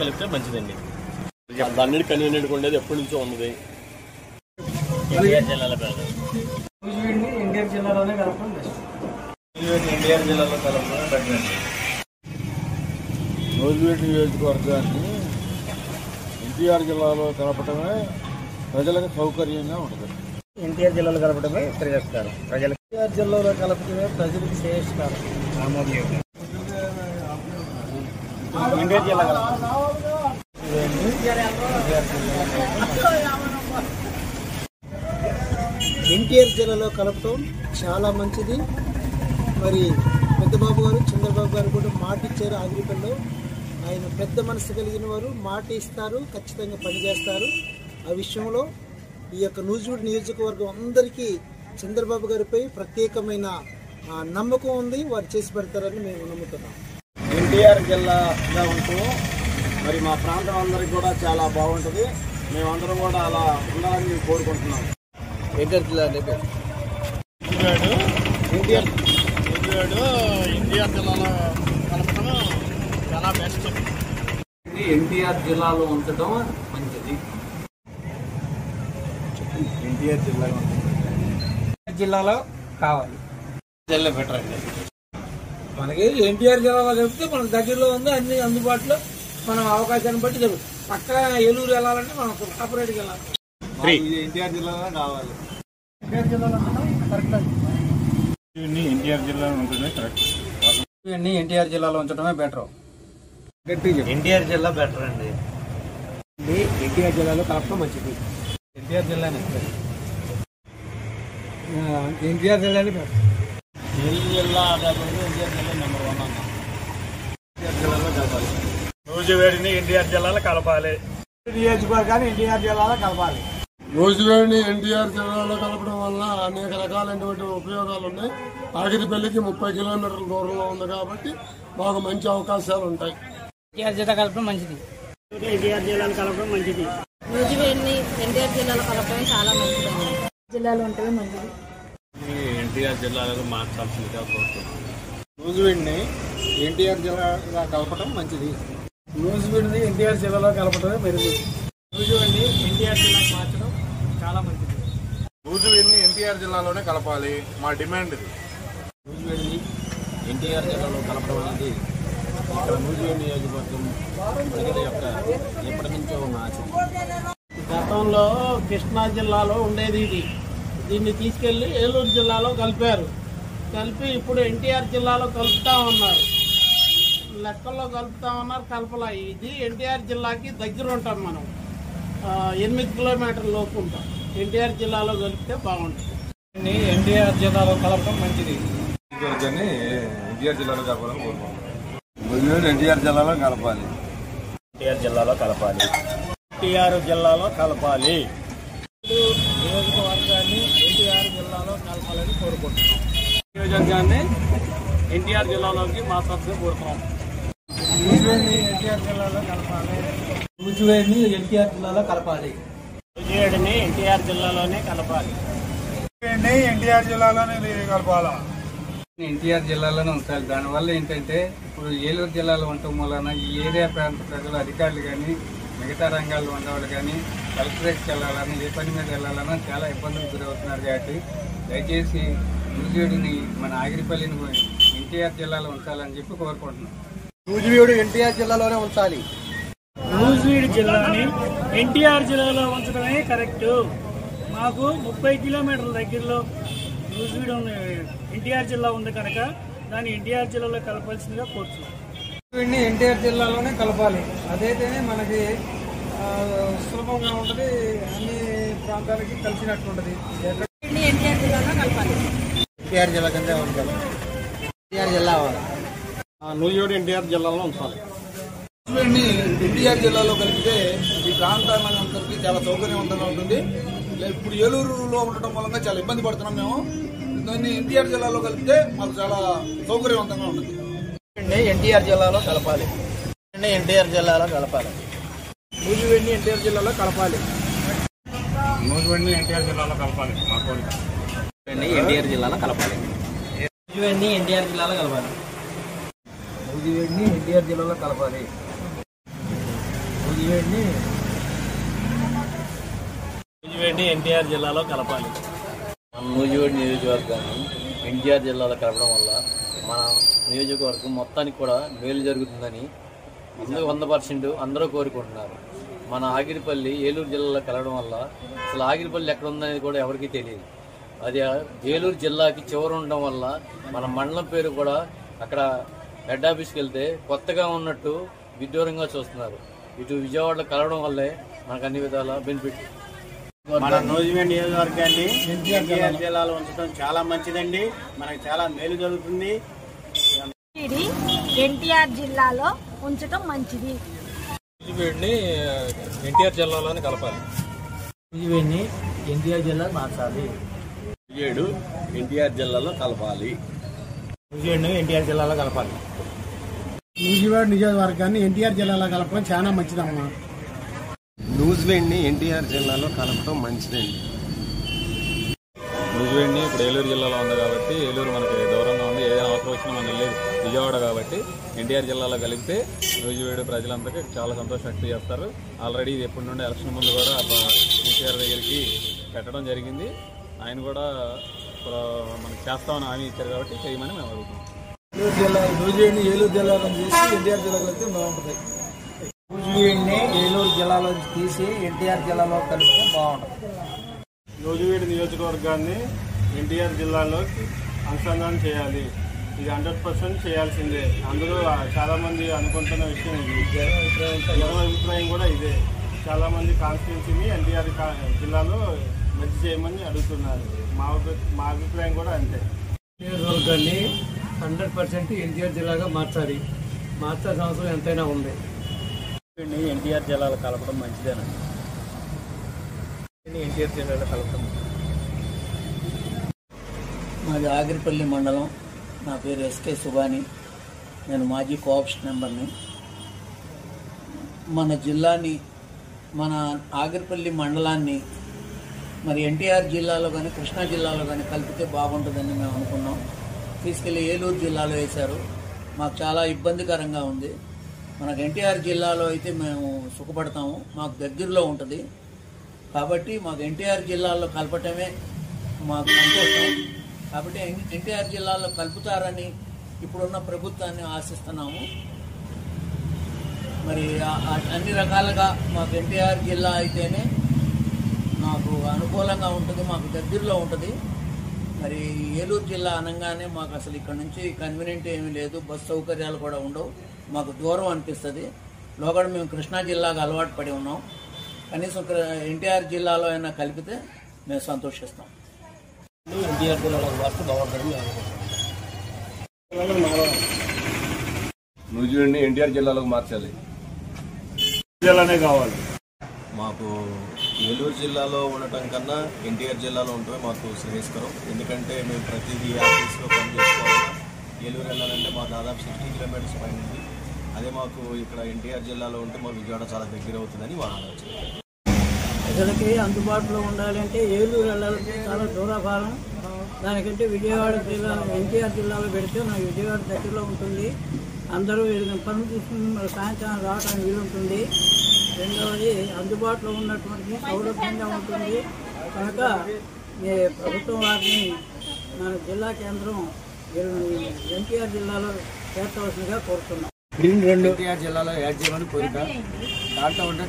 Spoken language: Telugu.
కలిపితే మంచిదండి. అన్నిటి కన్వీనియంట్గా ఉండేది ఎప్పటి నుంచో ఉన్నది. ఎన్టీఆర్ జిల్లాలోనే కలపడం బెస్ట్. ఎన్టీఆర్ జిల్లాలో కలపడం బెటర్ అండి. నూజివీడు నియోజకవర్గాన్ని ఎన్టీఆర్ జిల్లాలో కలపడమే ప్రజలకు సౌకర్యంగా ఉంటుంది. ఎన్టీఆర్ జిల్లాలో కలపడమే శ్రేయస్కరం ప్రజలకు. ఎన్టీఆర్ జిల్లాలో కలపడమే ప్రజలకు శ్రేయస్కరం. ఎన్టీఆర్ జిల్లా ఎన్టీఆర్ జిల్లాలో కలపటం చాలా మంచిది. మరి పెద్దబాబు గారు చంద్రబాబు గారు కూడా మాట ఇచ్చారు. ఆగిరిపల్లిలో ఆయన పెద్ద మనసు కలిగిన వారు, మాట ఇస్తారు, ఖచ్చితంగా పనిచేస్తారు. ఆ విషయంలో ఈ యొక్క నూజివీడు నియోజకవర్గం అందరికీ చంద్రబాబు గారిపై ప్రత్యేకమైన నమ్మకం ఉంది. వారు చేసి పెడతారని మేము నమ్ముతున్నాం. ఎన్టీఆర్ జిల్లాగా ఉంటూ మరి మా ప్రాంతం అందరికి కూడా చాలా బాగుంటుంది. మేమందరం కూడా అలా ఉండాలని కోరుకుంటున్నాం. ఎన్టీఆర్ జిల్లా ఎన్టీఆర్ జిల్లాలో కలపడం చాలా బెస్ట్. ఎన్టీఆర్ జిల్లాలో ఉంచడం మంచిది. ఎన్టీఆర్ జిల్లాలో కావాలి. జిల్లా బెటర్ అండి. మనకి ఎన్టీఆర్ జిల్లాలో చెప్తే మనకు దగ్గరలో ఉంది, అన్ని అందుబాటులో. మనం అవకాశాన్ని బట్టి జరుగుతుంది. పక్క ఏలూరు వెళ్ళాలంటే మనం సపరేట్గా వెళ్ళాలి. ఎన్టీఆర్ జిల్లాలో కావాలి. ఎన్టీఆర్ జిల్లాలో కరెక్ట్. ఎన్టీఆర్ జిల్లాలో ఉంటేనే కరెక్ట్. ఎన్టీఆర్ జిల్లాలో ఉంచడమే బెటర్. ఎన్టీఆర్ జిల్లా బెటర్ అండి. ఎన్టీఆర్ జిల్లాలో కలపడం మంచిది. ఎన్టీఆర్ జిల్లానే ఎన్టీఆర్ జిల్లానే బెటర్. జిల్లా ఎన్టీఆర్ జిల్లా నెంబర్ 1 అన్న. ఎన్టీఆర్ జిల్లాలో కలపాలి. నూజివీడుని ఎన్టీఆర్ జిల్లాలో కలపాలి. నియోజకవర్గాన్ని ఎన్టీఆర్ జిల్లాలో కలపాలి. నూజివీడుని ఎన్టీఆర్ జిల్లాలో కలపడం వల్ల అనేక రకాలైనటువంటి ఉపయోగాలు ఉన్నాయి. ఆగిరిపల్లికి 30 కిలోమీటర్ల దూరంలో ఉంది కాబట్టి మాకు మంచి అవకాశాలు ఉంటాయి. ఎన్టీఆర్ జిల్లా కలపడం మంచిది. ఎన్టీఆర్ జిల్లాలో కలపడం మంచిది. నూజివీడుని ఎన్టీఆర్ జిల్లాలో కలపడం చాలా మంచిది. జిల్లాలో ఉంటే మంచిది. ఎన్టీఆర్ జిల్లాలో మార్చాల్సిందిగా కోరుతున్నాను. నూజివీడుని ఎన్టీఆర్ జిల్లాగా కలపడం మంచిది. నూజివీడుని ఎన్టీఆర్ జిల్లాలో కలపడమే మెరుగు. నూజివీడుని ఎన్టీఆర్ జిల్లాకు మార్చడం చాలా మంచిది. నూజివీడుని ఎన్టీఆర్ జిల్లాలోనే కలపాలి మా డిమాండ్ ఇది. నూజివీడుని ఎన్టీఆర్ జిల్లాలో కలపడం అనేది ఇక్కడ నూజివీడు నియోజకవర్గం ప్రజల యొక్క ఎప్పటి నుంచో ఉన్న ఆశ. గతంలో కృష్ణా జిల్లాలో ఉండేది ఇది. దీన్ని తీసుకెళ్లి ఏలూరు జిల్లాలో కలిపారు. కలిపి ఇప్పుడు ఎన్టీఆర్ జిల్లాలో కలుపుతా ఉన్నారు. లెక్కల్లో కలుపుతా ఉన్నారు, కలపలా. ఇది ఎన్టీఆర్ జిల్లాకి దగ్గర ఉంటాం మనం. 8 కిలోమీటర్ల లోపు ఉంటాం. ఎన్టీఆర్ జిల్లాలో కలిపితే బాగుంటుంది. ఎన్టీఆర్ జిల్లాలో కలపడం మంచిది. ఎన్టీఆర్ జిల్లాలో కలపాలని కోరుకుంటున్నాం. నూజివీడు ఎన్టీఆర్ జిల్లాలో కలపాలి. ఎన్టీఆర్ జిల్లాలో కలపాలి. ఎన్టీఆర్ జిల్లాలో కలపాలి. నియోజకవర్గాన్ని ఎన్టీఆర్ జిల్లాలో కలపాలని కోరుకుంటున్నాం. నియోజకవర్గాన్ని ఎన్టీఆర్ జిల్లాలోకి మార్చాల్సిందిగా కోరుతున్నాం. నూజివీడుని ఎన్టీఆర్ జిల్లాలో కలపాలి. నూజివీడుని ఎన్టీఆర్ జిల్లాలో కలపాలి. నూజివీడుని ఎన్టీఆర్ జిల్లాలోనే కలపాలి. ఎన్టీఆర్ జిల్లాలోనే కలపాలా. ఎన్టీఆర్ జిల్లాలోనే ఉంచాలి. దానివల్ల ఏంటంటే ఇప్పుడు ఏలూరు జిల్లాలో ఉండటం వలన ఈ ఏరియా ప్రాంత ప్రజలు, అధికారులు కానీ మిగతా రంగాల్లో ఉండేవాళ్ళు కానీ కలెక్టరేట్కి వెళ్ళాలని, ఏ పని మీద వెళ్ళాలన్నా చాలా ఇబ్బందులు గురవుతున్నారు. కాబట్టి దయచేసి నూజివీడుని మన ఆగిరిపల్లిని ఎన్టీఆర్ జిల్లాలో ఉంచాలని చెప్పి కోరుకుంటున్నాం. నూజివీడు ఎన్టీఆర్ జిల్లాలోనే ఉంచాలి. నూజివీడు జిల్లాని ఎన్టీఆర్ జిల్లాలో ఉంచడమే కరెక్ట్. మాకు 30 కిలోమీటర్ల దగ్గరలో నూజివీడు ఎన్టీఆర్ జిల్లా ఉంది కనుక దాన్ని ఎన్టీఆర్ జిల్లాలో కలపాల్సిందిగా కోరుతున్నాం. నూజివీడుని ఎన్టీఆర్ జిల్లాలోనే కలపాలి. అదైతేనే మనకి సులభంగా ఉంటుంది, అన్ని ప్రాంతాలకి కలిసినట్టు ఉంటుంది. ఎన్టీఆర్ జిల్లాలో కలపాలి. ఎన్టీఆర్ జిల్లా కింద ఉంచాలి. ఎన్టీఆర్ జిల్లా నూజివీడు ఎన్టీఆర్ జిల్లాలో ఉంచాలి. నూజివీడుని ఎన్టీఆర్ జిల్లాలో కలిపితే ఈ ప్రాంతాలందరికీ చాలా సౌకర్యవంతంగా ఉంటుంది. ఇప్పుడు ఏలూరులో ఉండటం మూలంగా చాలా ఇబ్బంది పడుతున్నాం మేము. దాన్ని ఎన్టీఆర్ జిల్లాలో కలిపితే మాకు చాలా సౌకర్యవంతంగా ఉంటుంది. ఎన్టీఆర్ జిల్లాలో కలపాలి. ఎన్టీఆర్ జిల్లాలో కలపాలి. నూజివీడుని ఎన్టీఆర్ జిల్లాలో కలపాలి. నూజివీడుని ఎన్టీఆర్ జిల్లాలో కలపాలి మా కోరిక. ఎన్టీఆర్ జిల్లాలో కలపాలి. నూజివీడుని ఎన్టీఆర్ జిల్లాలో కలపాలి. నూజివీడుని ఎన్టీఆర్ జిల్లాలో కలపాలి. నూజివీడిని ఎన్టీఆర్ జిల్లాలో కలపాలి. మన నూజివీడు నియోజకవర్గాన్ని ఎన్టీఆర్ జిల్లాలో కలపడం వల్ల మన నియోజకవర్గం మొత్తానికి కూడా మేలు జరుగుతుందని 100% అందరూ కోరుకుంటున్నారు. మన ఆగిరిపల్లి ఏలూరు జిల్లాలో కలవడం వల్ల అసలు ఆగిరిపల్లి ఎక్కడ ఉందనేది కూడా ఎవరికీ తెలియదు. అది ఏలూరు జిల్లాకి చివర ఉండడం వల్ల మన మండలం పేరు కూడా అక్కడ హెడ్ ఆఫీస్కి వెళ్తే కొత్తగా ఉన్నట్టు విడ్డూరంగా చూస్తున్నారు. ఇటు విజయవాడలో కలవడం వల్లే మనకు అన్ని విధాల బెనిఫిట్. మన నూజివీడు నియోజకవర్గాన్ని ఎన్టీఆర్ జిల్లాలో ఉంచడం చాలా మంచిదండి. మనకు చాలా మేలు జరుగుతుంది. ఎన్టీఆర్ జిల్లాలో ఉంచడం మంచిది. నూజివీడిని ఎన్టీఆర్ జిల్లాలోనే కలపాలి. నూజివీడిని ఎన్టీఆర్ జిల్లా మార్చాలి. నూజివీడు ఎన్టీఆర్ జిల్లాలో కలపాలి. నూజివీడిని ఎన్టీఆర్ జిల్లాలో కలపాలి. నూజివీడు నియోజకవర్గాన్ని ఎన్టీఆర్ జిల్లాలో కలపడం చాలా మంచిదమ్మా. నూజివీడ్ని ఎన్టీఆర్ జిల్లాలో కలపడం మంచిదండి. నూజివీడిని ఇప్పుడు ఏలూరు జిల్లాలో ఉంది కాబట్టి ఏలూరు మనకి దూరంగా ఉంది. ఏదైనా అవసరం వచ్చినా మనం వెళ్ళేది విజయవాడ కాబట్టి ఎన్టీఆర్ జిల్లాలో కలిపితే నూజివీడు ప్రజలందరికీ చాలా సంతోషం వ్యక్తం చేస్తారు. ఆల్రెడీ ఇది ఎప్పటి నుండి ఎలక్షన్ ముందు కూడా కేసీఆర్ దగ్గరికి పెట్టడం జరిగింది. ఆయన కూడా మనకి చేస్తామని హామీ ఇచ్చారు కాబట్టి చేయమని మేము అడుగుతున్నాం. నూజివీడిని ఏలూరు జిల్లాలో తీసి ఎన్టీఆర్ జిల్లాలో కలిపితే బాగుంటుంది. నూజివీడిని ఏలూరు జిల్లాలో తీసి ఎన్టీఆర్ జిల్లాలో కలిపితే బాగుంటుంది. నూజివీడు నియోజకవర్గాన్ని ఎన్టీఆర్ జిల్లాలో అనుసంధానం చేయాలి. ఇది 100% చేయాల్సిందే. అందులో చాలామంది అనుకుంటున్న విషయం ఇది. ఎవరి అభిప్రాయం కూడా ఇదే. చాలామంది కాన్స్టిట్యున్సీని ఎన్టీఆర్ జిల్లాలో మంచి చేయమని అడుగుతున్నారు. మా అభిప్రాయం కూడా అంతే. నియోజకవర్గాన్ని 100% ఎన్టీఆర్ జిల్లాగా మార్చాలి. మార్చాల్సిన అవసరం ఎంతైనా ఉంది. ఎన్టీఆర్ జిల్లాలో కలపడం మంచిదేనండి. ఎన్టీఆర్ జిల్లాలో కలపడం మాది ఆగిరిపల్లి మండలం. నా పేరు ఎస్కే సుబాని. నేను మాజీ కోఆప్షన్ మెంబర్ని. మన జిల్లాని, మన ఆగిరిపల్లి మండలాన్ని మరి ఎన్టీఆర్ జిల్లాలో కానీ కృష్ణా జిల్లాలో కానీ కలిపితే బాగుంటుందని మేము అనుకున్నాం. తీసుకెళ్ళి ఏలూరు జిల్లాలో వేశారు. మాకు చాలా ఇబ్బందికరంగా ఉంది. మనకు ఎన్టీఆర్ జిల్లాలో అయితే మేము సుఖపడతాము. మాకు దగ్గరలో ఉంటుంది కాబట్టి మాకు ఎన్టీఆర్ జిల్లాలో కలపటమే మాకు సంతోషం. కాబట్టి ఎన్టీఆర్ జిల్లాలో కలుపుతారని ఇప్పుడున్న ప్రభుత్వాన్ని ఆశిస్తున్నాము. మరి అన్ని రకాలుగా మాకు ఎన్టీఆర్ జిల్లా అయితేనే మాకు అనుకూలంగా ఉంటుంది, మాకు దగ్గరలో ఉంటుంది. మరి ఏలూరు జిల్లా అనగానే మాకు అసలు ఇక్కడ నుంచి కన్వీనియంట్ ఏమీ లేదు, బస్ సౌకర్యాలు కూడా ఉండవు, మాకు దూరం అనిపిస్తుంది. లోగడ మేము కృష్ణా జిల్లాకు అలవాటు పడి ఉన్నాం. కనీసం ఎన్టీఆర్ జిల్లాలో అయినా కలిపితే మేము సంతోషిస్తాం. ఎన్టీఆర్ జిల్లాలో మార్చి బాగుంటుంది. నూజివీడ్ని ఎన్టీఆర్ జిల్లాలోకి మార్చాలి. జిల్లానే కావాలి. మాకు ఏలూరు జిల్లాలో ఉండటం కన్నా ఎన్టీఆర్ జిల్లాలో ఉండటమే మాకు శ్రేయస్కరం. ఎందుకంటే మేము ప్రతిదీ ఆఫీస్లో పని చేసుకోవాలన్నా ఏలూరు వెళ్ళాలంటే మాకు దాదాపు 60 కిలోమీటర్స్ పైన ఉంది. అదే మాకు ఇక్కడ ఎన్టీఆర్ జిల్లాలో ఉంటే మాకు విజయవాడ చాలా దగ్గర అవుతుందని మా ఆలోచన. ప్రజలకి అందుబాటులో ఉండాలంటే ఏలూరు వెళ్ళాలంటే చాలా దూరభారం. దానికంటే విజయవాడ జిల్లా ఎన్టీఆర్ జిల్లాలో పెడితే నాకు విజయవాడ దగ్గరలో ఉంటుంది. అందరూ పనులు తీసుకుని మరి సాయంత్రం రావడానికి వీలుంటుంది. రెండవది అందుబాటులో ఉన్నటువంటి సౌలభ్యంగా ఉంటుంది. కనుక ప్రభుత్వం వారిని మన జిల్లా కేంద్రం ఎన్టీఆర్ జిల్లాలో చేర్చవలసిందిగా కోరుతున్నాం. ఎన్టీఆర్ జిల్లాలో యాడ్ చేయమని కోరిక. దాంట్లో ఉంటే